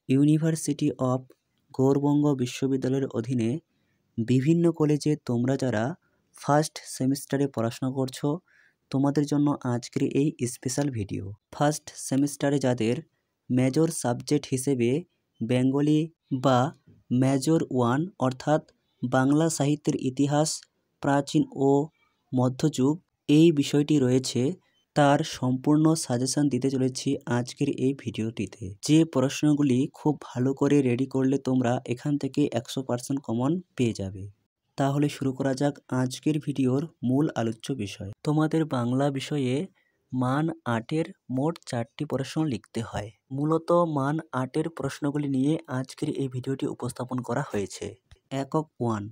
University of Gourbanga বিশ্ববিদ্যালয়ের অধীনে বিভিন্ন কলেজে তোমরা যারা ফার্স্ট সেমিস্টারে পড়াশোনা করছো, তোমাদের জন্য আজকের এই স্পেশাল ভিডিও। ফার্স্ট সেমিস্টারে যাদের মেজর সাবজেক্ট হিসেবে বেঙ্গলি বা মেজর 1 অর্থাৎ বাংলা সাহিত্যের ইতিহাস, প্রাচীন ও মধ্যযুগ এই বিষয়টি রয়েছে, তার সম্পূর্ণ সাজেশন দিতে চলেছি আজকের এই ভিডিওটিতে। যে প্রশ্নগুলি খুব ভালো করে রেডি করলে তোমরা এখান থেকে 100% কমন পেয়ে যাবে। তাহলে শুরু করা যাক আজকের ভিডিওর মূল আলোচ্য বিষয়। তোমাদের বাংলা বিষয়ে মান 8-এর মোট 4টি প্রশ্ন লিখতে হয়। মূলত মান 8-এর প্রশ্নগুলি নিয়ে আজকের এই ভিডিওটি উপস্থাপন করা হয়েছে। একক 1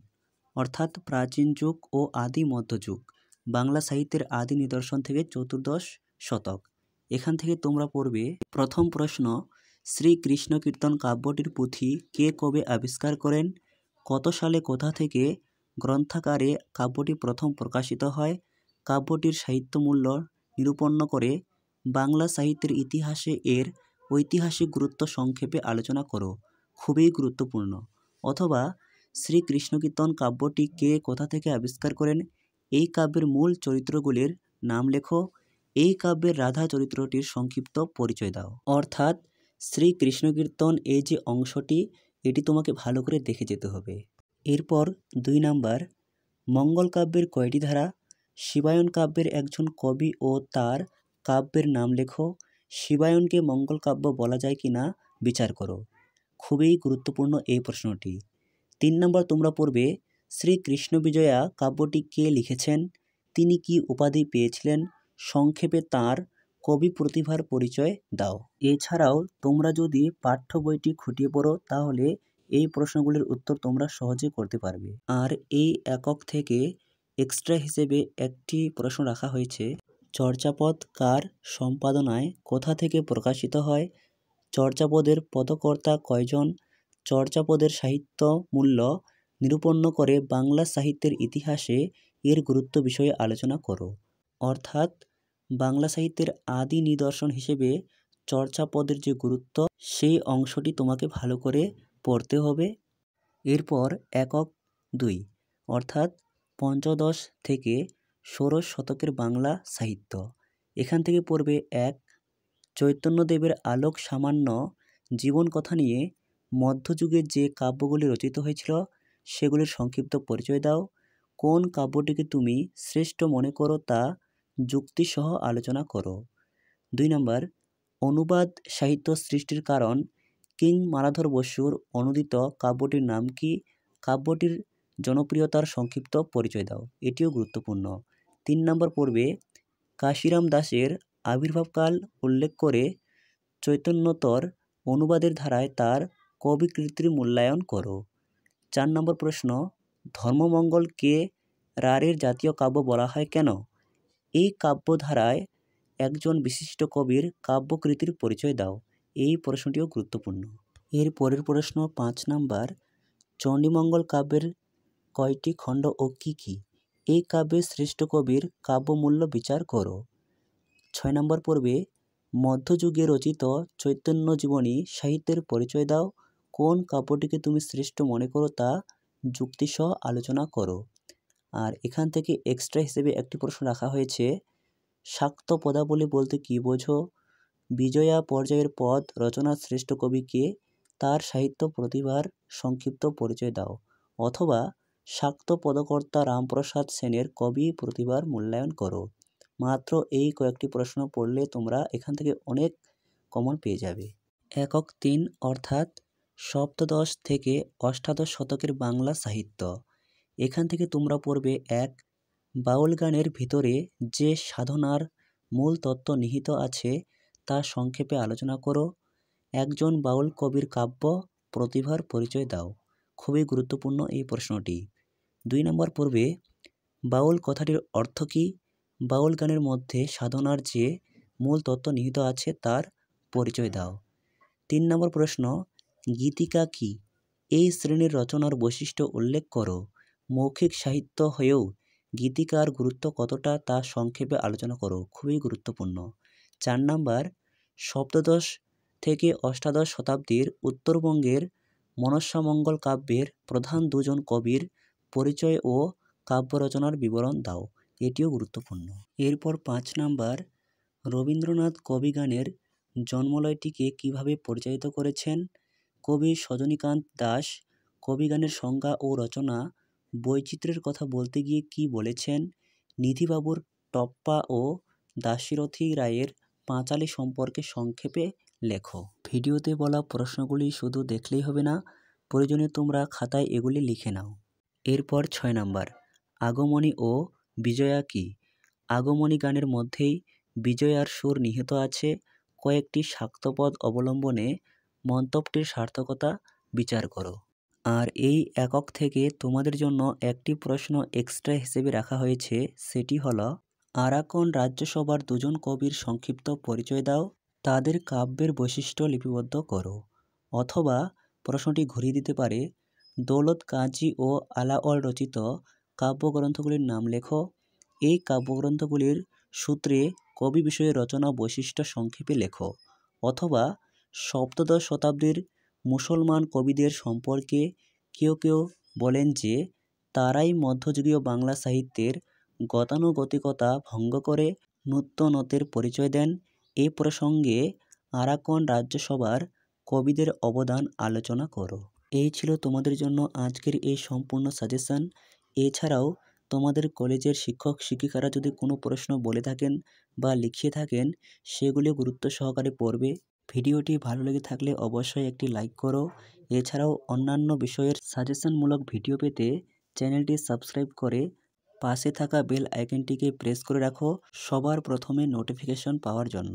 অর্থাৎ প্রাচীন যুগ ও আদি মধ্যযুগ, বাংলা সাহিত্যের আদি নিদর্শন থেকে চতুর্দশ শতক। এখান থেকে তোমরা পড়বে প্রথম প্রশ্ন, শ্রীকৃষ্ণ কীর্তন কাব্যটির পুঁথি কে কবে আবিষ্কার করেন? কত সালে কোথা থেকে গ্রন্থাকারে কাব্যটি প্রথম প্রকাশিত হয়? কাব্যটির সাহিত্য মূল্য নিরূপণ করে বাংলা সাহিত্যের ইতিহাসে এর ঐতিহাসিক গুরুত্ব সংক্ষেপে আলোচনা করো। খুবই গুরুত্বপূর্ণ। অথবা শ্রীকৃষ্ণ কীর্তন কাব্যটি কে কোথা থেকে আবিষ্কার করেন? এই কাব্যের মূল চরিত্রগুলির নাম লেখো। এই কাব্যের রাধা চরিত্রটির সংক্ষিপ্ত পরিচয় দাও। অর্থাৎ শ্রীকৃষ্ণ কীর্তন এই যে অংশটি, এটি তোমাকে ভালো করে দেখে যেতে হবে। এরপর 2 নাম্বার, মঙ্গল কাব্যের কয়টি ধারা? শিবায়ন কাব্যের একজন কবি ও তার কাব্যের নাম লেখো। শিবায়নকে মঙ্গল কাব্য বলা যায় কিনা বিচার করো। খুবই গুরুত্বপূর্ণ এই প্রশ্নটি। 3 নম্বর তোমরা পড়বে শ্রীকৃষ্ণ বিজয়া কাব্যটি কে লিখেছেন? তিনি কি উপাধি পেয়েছিলেন? সংক্ষেপে তাঁর কবি প্রতিভার পরিচয় দাও। এছাড়াও তোমরা যদি পাঠ্য বইটি খুঁটিয়ে পড়ো তাহলে এই প্রশ্নগুলির উত্তর তোমরা সহজে করতে পারবে। আর এই একক থেকে এক্সট্রা হিসেবে একটি প্রশ্ন রাখা হয়েছে, চর্যাপদ কার সম্পাদনায় কোথা থেকে প্রকাশিত হয়? চর্যাপদের পদকর্তা কয়জন? চর্যাপদের সাহিত্য মূল্য নিরূপণ করে বাংলা সাহিত্যের ইতিহাসে এর গুরুত্ব বিষয়ে আলোচনা করো। অর্থাৎ বাংলা সাহিত্যের আদি নিদর্শন হিসেবে চর্যাপদের যে গুরুত্ব, সেই অংশটি তোমাকে ভালো করে পড়তে হবে। এরপর একক 2 অর্থাৎ পঞ্চদশ থেকে ষোড়শ শতকের বাংলা সাহিত্য। এখান থেকে পড়বে 1 চৈতন্যদেবের আলোক সামান্য জীবন কথা নিয়ে মধ্যযুগে যে কাব্যগুলি রচিত হয়েছিল সেগুলির সংক্ষিপ্ত পরিচয় দাও। কোন কাব্যটিকে তুমি শ্রেষ্ঠ মনে করো তা যুক্তিসহ আলোচনা করো। 2 নম্বর, অনুবাদ সাহিত্য সৃষ্টির কারণ কিং মালাধর বসুর অনুদিত কাব্যটির নাম কি? কাব্যটির জনপ্রিয়তার সংক্ষিপ্ত পরিচয় দাও। এটিও গুরুত্বপূর্ণ। 3 নম্বর পড়বে কাশিরাম দাসের আবির্ভাবকাল উল্লেখ করে চৈতন্যতর অনুবাদের ধারায় তার কবিকৃতির মূল্যায়ন করো। 4 নম্বর প্রশ্ন, ধর্মমঙ্গলকে রাঢ়ের জাতীয় কাব্য বলা হয় কেন? এই কাব্যধারায় একজন বিশিষ্ট কবির কাব্যকৃতির পরিচয় দাও। এই প্রশ্নটিও গুরুত্বপূর্ণ। এর পরের প্রশ্ন 5 নাম্বার, চণ্ডীমঙ্গল কাব্যের কয়টি খণ্ড ও কি কি? এই কাব্যের শ্রেষ্ঠ কবির কাব্যমূল্য বিচার করো। 6 নম্বর পড়বে মধ্যযুগে রচিত চৈতন্য জীবনী সাহিত্যের পরিচয় দাও। কোন কাব্যটিকে তুমি শ্রেষ্ঠ মনে করো তা যুক্তিসহ আলোচনা করো। আর এখান থেকে এক্সট্রা হিসেবে একটি প্রশ্ন রাখা হয়েছে, শাক্ত পদাবলী বলতে কি বোঝো? বিজয়া পর্যায়ের পদ রচনার শ্রেষ্ঠ কবি কে? তার সাহিত্য প্রতিভার সংক্ষিপ্ত পরিচয় দাও। অথবা শাক্ত পদকর্তা রামপ্রসাদ সেনের কবি প্রতিভার মূল্যায়ন করো। মাত্র এই কয়েকটি প্রশ্ন পড়লে তোমরা এখান থেকে অনেক কমন পেয়ে যাবে। একক 3 অর্থাৎ সপ্তদশ থেকে অষ্টাদশ শতকের বাংলা সাহিত্য। এখান থেকে তোমরা পড়বে 1 বাউল গানের ভিতরে যে সাধনার মূল তত্ত্ব নিহিত আছে তা সংক্ষেপে আলোচনা করো। একজন বাউল কবির কাব্য প্রতিভার পরিচয় দাও। খুবই গুরুত্বপূর্ণ এই প্রশ্নটি। 2 নম্বর পড়বে বাউল কথাটির অর্থ কী? বাউল গানের মধ্যে সাধনার যে মূল তত্ত্ব নিহিত আছে তার পরিচয় দাও। 3 নম্বর প্রশ্ন, গীতিকা কি? এই শ্রেণীর রচনার বৈশিষ্ট্য উল্লেখ করো। মৌখিক সাহিত্য হয়েও গীতিকার গুরুত্ব কতটা তা সংক্ষেপে আলোচনা করো। খুবই গুরুত্বপূর্ণ। 4 নাম্বার, সপ্তদশ থেকে অষ্টাদশ শতাব্দীর উত্তরবঙ্গের মনসামঙ্গল কাব্যের প্রধান দুজন কবির পরিচয় ও কাব্য রচনার বিবরণ দাও। এটিও গুরুত্বপূর্ণ। এরপর 5 নাম্বার, রবীন্দ্রনাথ কবিগানের জন্মলয়টিকে কিভাবে পরিচালিত করেছেন? কবি সজনীকান্ত দাশ কবিগানের সংজ্ঞা ও রচনা বৈচিত্র্যের কথা বলতে গিয়ে কি বলেছেন? নিধিবাবুর টপ্পা ও দাশরথী রায়ের পাঁচালী সম্পর্কে সংক্ষেপে লেখো। ভিডিওতে বলা প্রশ্নগুলি শুধু দেখলেই হবে না, প্রয়োজনে তোমরা খাতায় এগুলি লিখে নাও। এরপর 6 নাম্বার, আগমনী ও বিজয়া কি? আগমনী গানের মধ্যেই বিজয়ার সুর নিহিত আছে। কয়েকটি শাক্তপদ অবলম্বনে মন্তব্যটির সার্থকতা বিচার করো। আর এই একক থেকে তোমাদের জন্য একটি প্রশ্ন এক্সট্রা হিসেবে রাখা হয়েছে, সেটি হলো আরাকন রাজ্যসভার দুজন কবির সংক্ষিপ্ত পরিচয় দাও, তাদের কাব্যের বৈশিষ্ট্য লিপিবদ্ধ করো। অথবা প্রশ্নটি ঘুরিয়ে দিতে পারে, দৌলত কাজী ও আলাওল রচিত কাব্যগ্রন্থগুলির নাম লেখো। এই কাব্যগ্রন্থগুলির সূত্রে কবি বিষয়ে রচনা বৈশিষ্ট্য সংক্ষেপে লেখো। অথবা সপ্তদশ শতাব্দীর মুসলমান কবিদের সম্পর্কে কেউ কেউ বলেন যে তারাই মধ্যযুগীয় বাংলা সাহিত্যের গতানুগতিকতা ভঙ্গ করে নূতনত্বের পরিচয় দেন। এই প্রসঙ্গে আরাকন রাজ্যসভার কবিদের অবদান আলোচনা করো। এই ছিল তোমাদের জন্য আজকের এই সম্পূর্ণ সাজেশন। এছাড়াও তোমাদের কলেজের শিক্ষক শিক্ষিকারা যদি কোনো প্রশ্ন বলে থাকেন বা লিখিয়ে থাকেন, সেগুলি গুরুত্ব সহকারে পড়বে। ভিডিওটি ভালো লেগে থাকলে অবশ্যই একটি লাইক করো। এছাড়াও অন্যান্য বিষয়ের সাজেশনমূলক ভিডিও পেতে চ্যানেলটি সাবস্ক্রাইব করে পাশে থাকা বেল আইকনটিকে প্রেস করে রাখো সবার প্রথমে নোটিফিকেশন পাওয়ার জন্য।